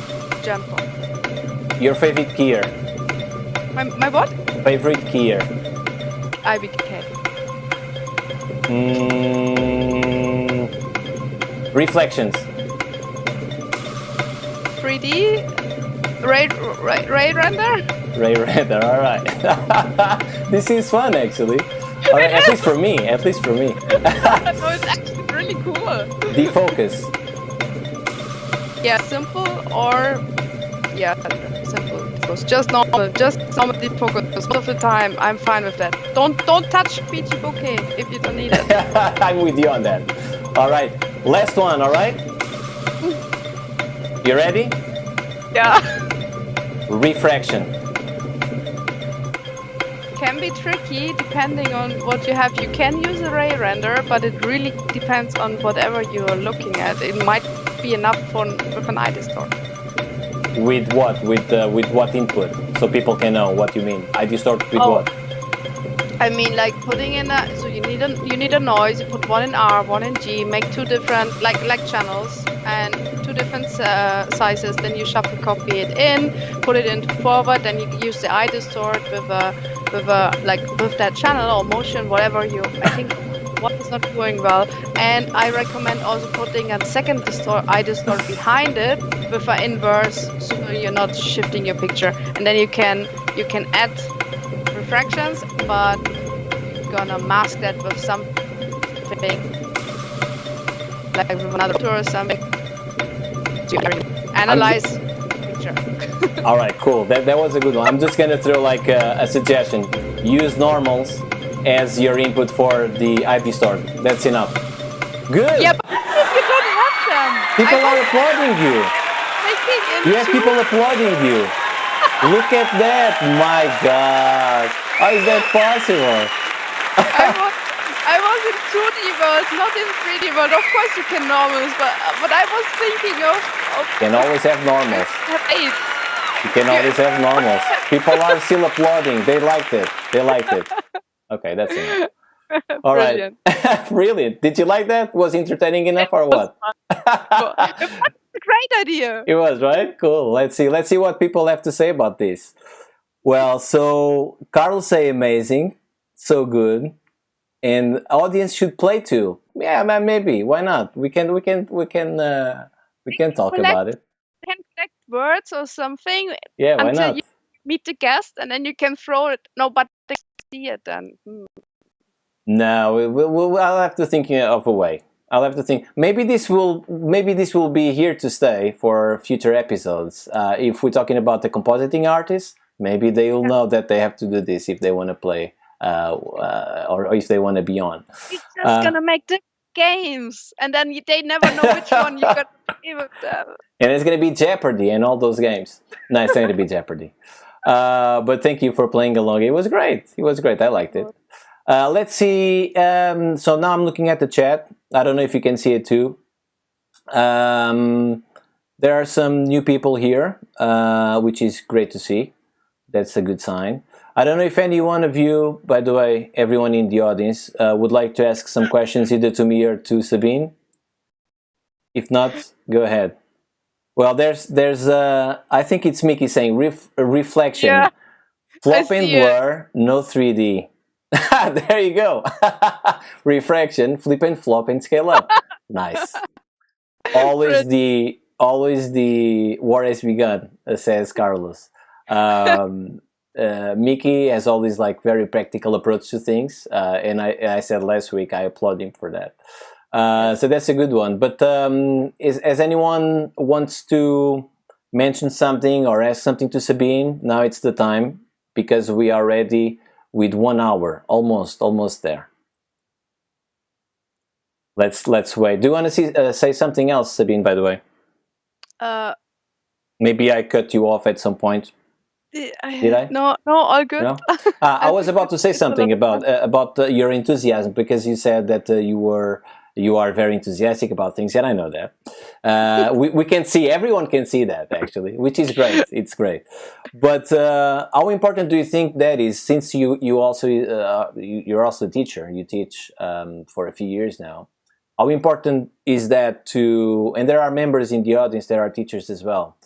gentle. Your favorite keyer. My what? Favorite keyer. IBK. Reflections. 3D. Ray render. Ray render. All right. This is fun, actually. All right. At least for me. At least for me. No, it's actually really cool. Defocus. Yeah, simple or yeah, simple. Just normal defocus. Most of the time, I'm fine with that. Don't touch peachy bouquet if you don't need it. I'm with you on that. All right. Last one. All right. You ready? Yeah. Refraction. Can be tricky depending on what you have. You can use a ray render, but it really depends on whatever you are looking at. It might be enough with an eye distort. With what? With what input? So people can know what you mean. I distort with what? I mean, like putting in a. So you need a noise. You put one in R, one in G. Make two different like channels and two different sizes. Then you shuffle copy it in, put it into forward. Then you use the eye distort with that channel or motion, whatever you. I think one is not going well, and I recommend also putting a second eye distort behind it with an inverse, so you're not shifting your picture. And then you can add refractions, but you're gonna mask that with something like with another tool or something to analyze picture. All right, cool. That was a good one. I'm just gonna throw like a suggestion. Use normals as your input for the eye distort. That's enough. Good. Yeah, but if you don't have them, People are applauding you. You have people applauding you. Look at that. My God. How is that possible? I was in 2D world, not in 3D world. Of course you can normals, but I was thinking of You can always have normals. eight. You can always have normals. People are still applauding. They liked it. They liked it. Okay, that's enough. All right. Brilliant. Did you like that? Was entertaining enough or what? That's a great idea. It was, right? Cool. Let's see what people have to say about this. Well, so Carl say amazing, so good, and audience should play too. Yeah, man, maybe. Why not? We can talk about it. Can collect words or something. Yeah, why until not? You meet the guest, and then you can throw it. No, but they see it then. No, I'll have to think of a way. I'll have to think. Maybe this will be here to stay for future episodes. If we're talking about the compositing artists, maybe they will know that they have to do this if they want to play or if they want to be on. You're just gonna make the games, and then they never know which one you're gonna play with them. And it's gonna be Jeopardy and all those games. No, it's not gonna be Jeopardy. But thank you for playing along. It was great. It was great. I liked it. Let's see. So now I'm looking at the chat. I don't know if you can see it too. There are some new people here, which is great to see. That's a good sign. I don't know if any one of you, by the way, everyone in the audience, would like to ask some questions either to me or to Sabine. If not, go ahead. Well, there's I think it's Mickey saying reflection, Yeah, flop and blur, no 3D. There you go. Refraction, flip and flop and scale up. Nice. Always the war has begun, says Carlos. Mickey has all this like very practical approach to things, and I said last week I applaud him for that. So that's a good one. But as anyone wants to mention something or ask something to Sabine, now it's the time, because we are ready with 1 hour, almost there. Let's wait. Do you want to say something else, Sabine? By the way, maybe I cut you off at some point. Did I? No, all good. No? I was about to say something about your enthusiasm, because you said that you are very enthusiastic about things, and I know that. We can see, everyone can see that actually, which is great. It's great. But how important do you think that is, since you're also a teacher? You teach for a few years now. How important is that to? And there are members in the audience that are teachers as well.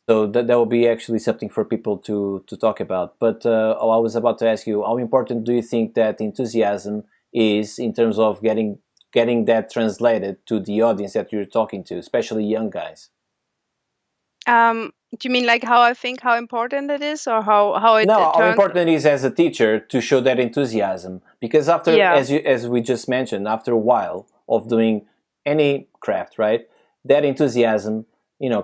So that will be actually something for people to talk about. But I was about to ask you, how important do you think that enthusiasm is in terms of getting that translated to the audience that you're talking to, especially young guys? Do you mean like how I think how important it is, or how it No, how turns? important it is as a teacher to show that enthusiasm? Because after, as we just mentioned, after a while of doing any craft, right, that enthusiasm,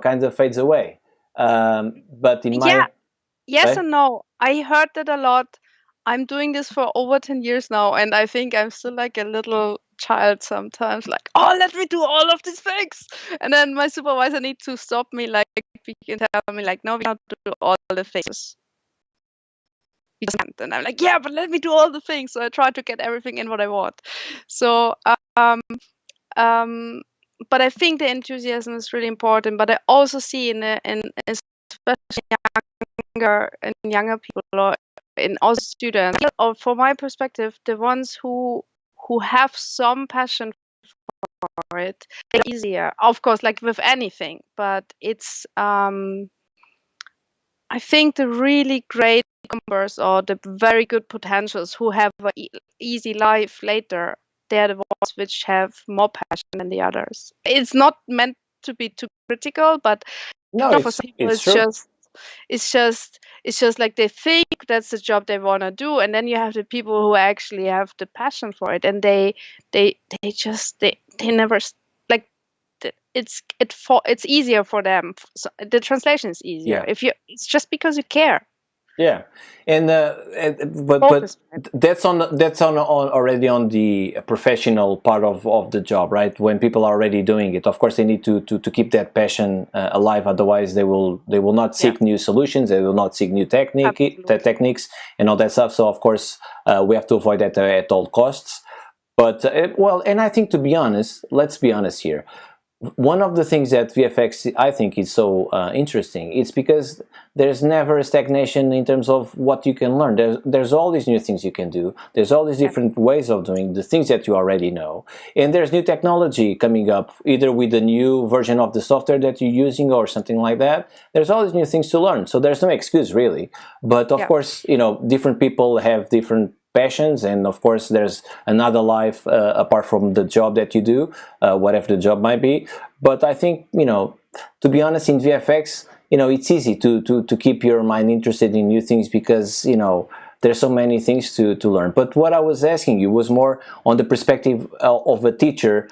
kind of fades away. But in my yes and no. I heard that a lot. I'm doing this for over 10 years now, and I think I'm still like a little child sometimes, like, oh, let me do all of these things. And then my supervisor needs to stop me, like, he can tell me, like, no, we can't do all the things. And I'm like, yeah, but let me do all the things. So I try to get everything in what I want. So, but I think the enthusiasm is really important. But I also see in especially younger people, or in all students, or from my perspective, the ones who have some passion for it, it's easier. Of course, like with anything, but it's I think the really great numbers or the very good potentials who have an easy life later, they're the ones which have more passion than the others. It's not meant to be too critical, but no, for some people, it's true. It's just like they think that's the job they want to do, and then you have the people who actually have the passion for it, and they never like it's easier for them. So the translation is easier if it's just because you care. Yeah, and but that's already on the professional part of the job, right? When people are already doing it, of course they need to keep that passion alive. Otherwise, they will not seek new solutions. They will not seek new techniques and all that stuff. So of course we have to avoid that at all costs. But well, and I think, to be honest, let's be honest here. One of the things that VFX I think is so interesting, it's because there's never a stagnation in terms of what you can learn. There's all these new things you can do. There's all these different ways of doing the things that you already know. And there's new technology coming up, either with the new version of the software that you're using or something like that. There's all these new things to learn. So there's no excuse, really. But of course, different people have different passions, and of course there's another life apart from the job that you do, whatever the job might be. But I think, to be honest, in VFX, it's easy to keep your mind interested in new things, because there's so many things to learn. But what I was asking you was more on the perspective of a teacher,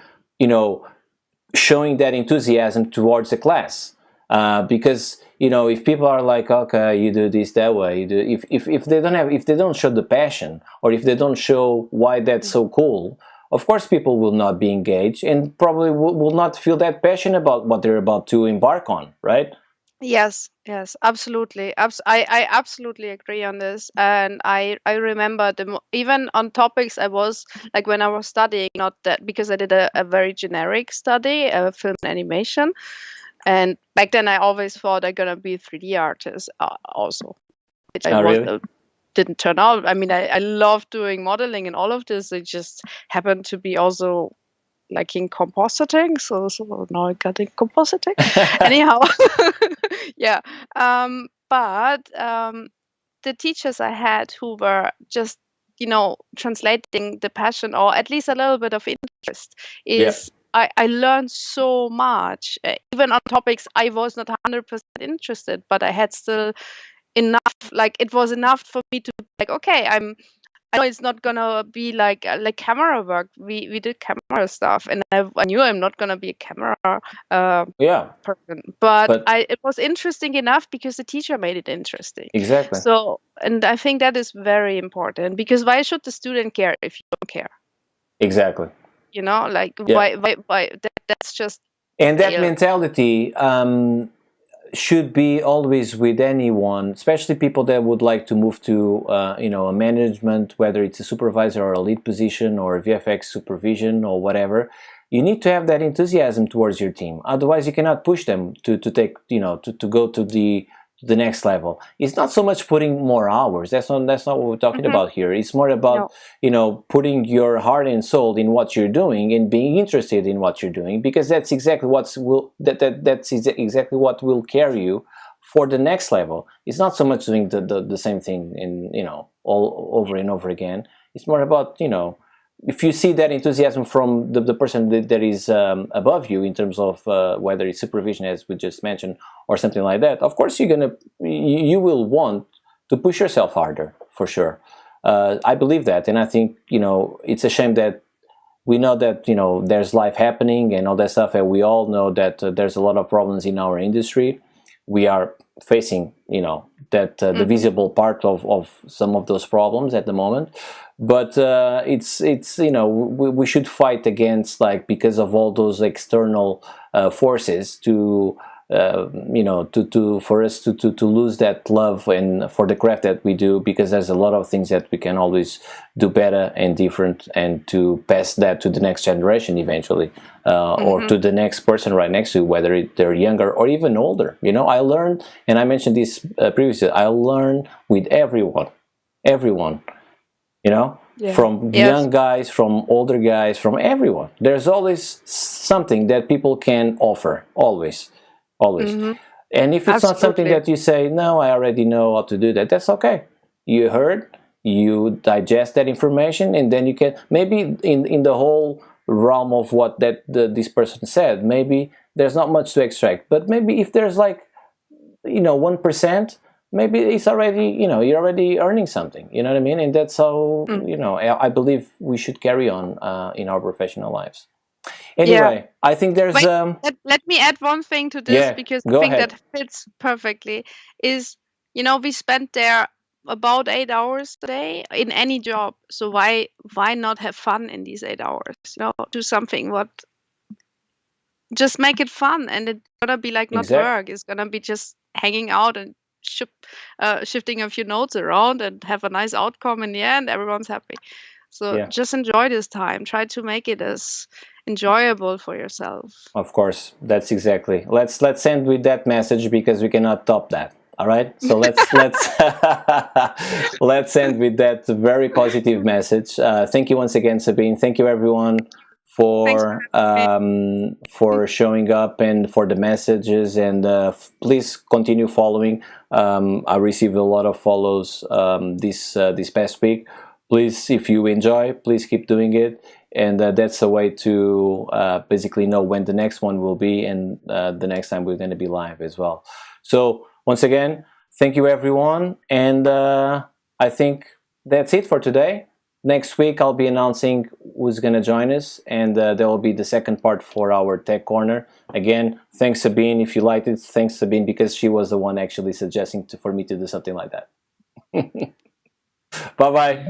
showing that enthusiasm towards the class. Because if people are like, okay, you do this that way, you do, if they don't show the passion, or if they don't show why that's so cool, of course people will not be engaged, and probably will not feel that passion about what they're about to embark on, right? Yes, yes, absolutely. I absolutely agree on this. And I remember even on topics I was like when I was studying, not that because I did a very generic study, film and animation. And back then I always thought I'm gonna be a 3D artist also, which I Oh, was really? didn't turn out. I mean, I love doing modeling and all of this. It just happened to be also like in compositing. So now I got in compositing. Anyhow, yeah. But the teachers I had who were just translating the passion or at least a little bit of interest Yeah. is I learned so much, even on topics I was not 100% interested, but I had still enough, like it was enough for me to like, okay, I know it's not gonna be like camera work. We did camera stuff, and I knew I'm not gonna be a camera uh, Yeah. person. But But it was interesting enough because the teacher made it interesting. exactly. So, and I think that is very important, because why should the student care if you don't care? Exactly. Like Yeah. why that's just And that fail. mentality should be always with anyone, especially people that would like to move to a management, whether it's a supervisor or a lead position or VFX supervision or whatever. You need to have that enthusiasm towards your team. Otherwise, you cannot push them to take to go to the next level. It's not so much putting more hours. That's not what we're talking Hmm. about here. It's more about No. putting your heart and soul in what you're doing and being interested in what you're doing, because that's exactly exactly what will carry you for the next level. It's not so much doing the same thing in all over and over again. It's more about if you see that enthusiasm from the person that is above you in terms of whether it's supervision, as we just mentioned, or something like that, of course you will want to push yourself harder, for sure. I believe that, and I think it's a shame that we know that there's life happening and all that stuff, and we all know that there's a lot of problems in our industry. We are facing that the Hmm. visible part of some of those problems at the moment, but it's we should fight against, like, because of all those external forces to for us to lose that love and for the craft that we do, because there's a lot of things that we can always do better and different, and to pass that to the next generation eventually, or Hmm. to the next person right next to you, whether they're younger or even older. I learned, and I mentioned this previously, I learn with everyone, Yeah. from Yes. young guys, from older guys, from everyone. There's always something that people can offer, always. Hmm. And if it's not something Absolutely. that you say, no, I already know how to do that, that's okay. You heard, you digest that information, and then you can, maybe in the whole realm of what this person said, maybe there's not much to extract, but maybe if there's like 1%, maybe it's already, you're already earning something, you know what I mean? And that's how, Mm. I believe we should carry on in our professional lives. Yeah. Anyway, I think there's Wait, let me add one thing to this, yeah, because I go think ahead. that fits perfectly. Is we spent there about 8 hours a day in any job. So why not have fun in these 8 hours? Do something what just make it fun, and it's gonna be like not Exact work. It's gonna be just hanging out and shifting a few notes around and have a nice outcome in the end. Everyone's happy. So yeah, just enjoy this time. Try to make it as enjoyable for yourself. of course, that's exactly. Let's end with that message, because we cannot top that. All right, so let's let's end with that very positive message. Thank you once again, Sabine. Thank you, everyone, Thanks for having me. for showing up and for the messages. And please continue following. I received a lot of follows this past week. Please, if you enjoy, please keep doing it. And that's a way to basically know when the next one will be, and the next time we're going to be live as well. So once again, thank you, everyone. And I think that's it for today. next week I'll be announcing who's going to join us, and there will be the second part for our tech corner. Again, thanks Sabine. If you liked it, thanks Sabine, because she was the one actually suggesting for me to do something like that. Bye bye.